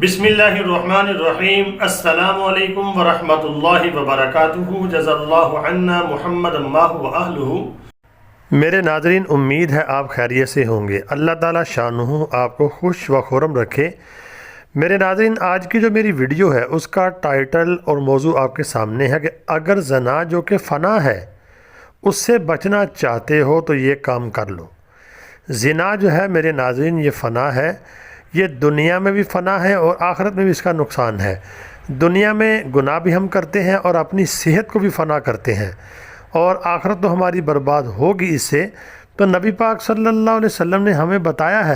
بسم اللہ الرحمن الرحیم۔ السلام علیکم ورحمۃ اللہ وبرکاتہ۔ جزا اللہ عنا محمد ما هو اہلہ۔ میرے ناظرین، امید ہے آپ خیریت سے ہوں گے۔ اللہ تعالیٰ شانہ آپ کو خوش و خرم رکھے۔ میرے ناظرین، آج کی جو میری ویڈیو ہے اس کا ٹائٹل اور موضوع آپ کے سامنے ہے کہ اگر زنا جو کہ فنا ہے اس سے بچنا چاہتے ہو تو یہ کام کر لو۔ زنا جو ہے میرے ناظرین یہ فنا ہے، یہ دنیا میں بھی فنا ہے اور آخرت میں بھی اس کا نقصان ہے۔ دنیا میں گناہ بھی ہم کرتے ہیں اور اپنی صحت کو بھی فنا کرتے ہیں، اور آخرت تو ہماری برباد ہوگی اس سے۔ تو نبی پاک صلی اللہ علیہ وسلم نے ہمیں بتایا ہے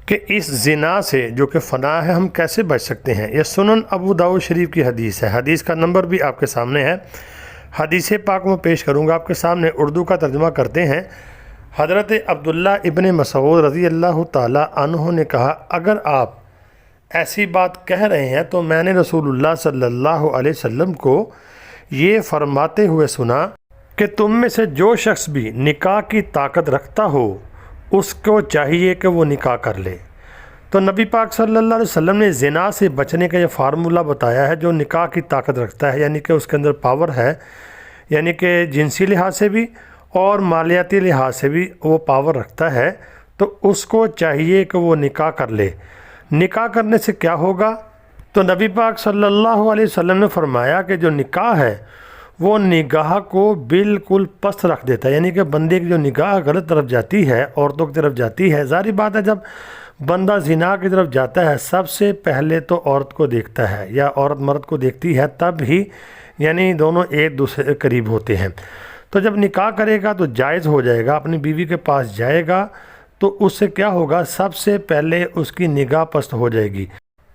کہ اس زنا سے جو کہ فنا ہے ہم کیسے بچ سکتے ہیں۔ یہ سنن ابو داؤد شریف کی حدیث ہے، حدیث کا نمبر بھی آپ کے سامنے ہے۔ حدیث پاک میں پیش کروں گا آپ کے سامنے، اردو کا ترجمہ کرتے ہیں۔ حضرت عبداللہ ابن مسعود رضی اللہ تعالی عنہ نے کہا، اگر آپ ایسی بات کہہ رہے ہیں تو میں نے رسول اللہ صلی اللہ علیہ وسلم کو یہ فرماتے ہوئے سنا کہ تم میں سے جو شخص بھی نکاح کی طاقت رکھتا ہو اس کو چاہیے کہ وہ نکاح کر لے۔ تو نبی پاک صلی اللہ علیہ وسلم نے زنا سے بچنے کا یہ فارمولہ بتایا ہے جو نکاح کی طاقت رکھتا ہے، یعنی کہ اس کے اندر پاور ہے، یعنی کہ جنسی لحاظ سے بھی اور مالیاتی لحاظ سے بھی وہ پاور رکھتا ہے، تو اس کو چاہیے کہ وہ نکاح کر لے۔ نکاح کرنے سے کیا ہوگا؟ تو نبی پاک صلی اللہ علیہ وسلم نے فرمایا کہ جو نکاح ہے وہ نگاہ کو بالکل پست رکھ دیتا ہے، یعنی کہ بندے کی جو نگاہ غلط طرف جاتی ہے، عورتوں کی طرف جاتی ہے، ظاہری بات ہے جب بندہ زنا کی طرف جاتا ہے سب سے پہلے تو عورت کو دیکھتا ہے یا عورت مرد کو دیکھتی ہے، تب ہی یعنی دونوں ایک دوسرے کے قریب ہوتے ہیں۔ تو جب نکاح کرے گا تو جائز ہو جائے گا، اپنی بیوی کے پاس جائے گا تو اس سے کیا ہوگا؟ سب سے پہلے اس کی نگاہ پست ہو جائے گی،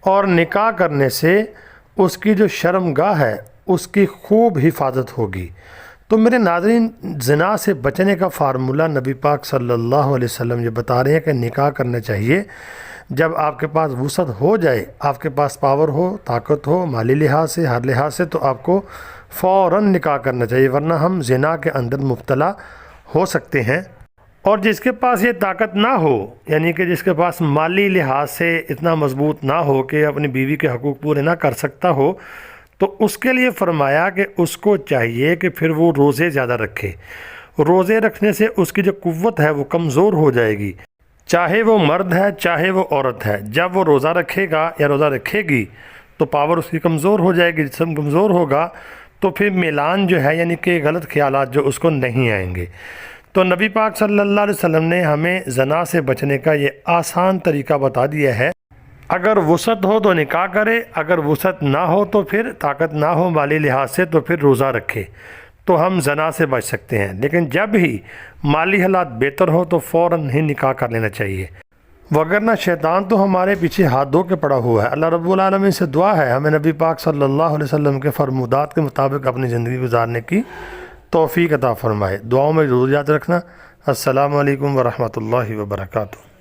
اور نکاح کرنے سے اس کی جو شرمگاہ ہے اس کی خوب حفاظت ہوگی۔ تو میرے ناظرین، زنا سے بچنے کا فارمولہ نبی پاک صلی اللہ علیہ وسلم یہ بتا رہے ہیں کہ نکاح کرنا چاہیے جب آپ کے پاس وسعت ہو جائے، آپ کے پاس پاور ہو، طاقت ہو، مالی لحاظ سے، ہر لحاظ سے، تو آپ کو فوراً نکاح کرنا چاہیے، ورنہ ہم زنا کے اندر مبتلا ہو سکتے ہیں۔ اور جس کے پاس یہ طاقت نہ ہو، یعنی کہ جس کے پاس مالی لحاظ سے اتنا مضبوط نہ ہو کہ اپنی بیوی کے حقوق پورے نہ کر سکتا ہو، تو اس کے لیے فرمایا کہ اس کو چاہیے کہ پھر وہ روزے زیادہ رکھے۔ روزے رکھنے سے اس کی جو قوت ہے وہ کمزور ہو جائے گی، چاہے وہ مرد ہے چاہے وہ عورت ہے۔ جب وہ روزہ رکھے گا یا روزہ رکھے گی تو پاور اس کی کمزور ہو جائے گی، جسم کمزور ہوگا تو پھر میلان جو ہے یعنی کہ غلط خیالات جو اس کو نہیں آئیں گے۔ تو نبی پاک صلی اللہ علیہ وسلم نے ہمیں زنا سے بچنے کا یہ آسان طریقہ بتا دیا ہے۔ اگر وسعت ہو تو نکاح کرے، اگر وسعت نہ ہو تو پھر طاقت نہ ہو مالی لحاظ سے تو پھر روزہ رکھے، تو ہم زنا سے بچ سکتے ہیں۔ لیکن جب ہی مالی حالات بہتر ہو تو فوراً ہی نکاح کر لینا چاہیے، وگرنہ شیطان تو ہمارے پیچھے ہاتھ دھو کے پڑا ہوا ہے۔ اللہ رب العالمین سے دعا ہے ہمیں نبی پاک صلی اللہ علیہ وسلم کے فرمودات کے مطابق اپنی زندگی گزارنے کی توفیق عطا فرمائے۔ دعاؤں میں ضرور یاد رکھنا۔ السلام علیکم ورحمۃ اللہ وبرکاتہ۔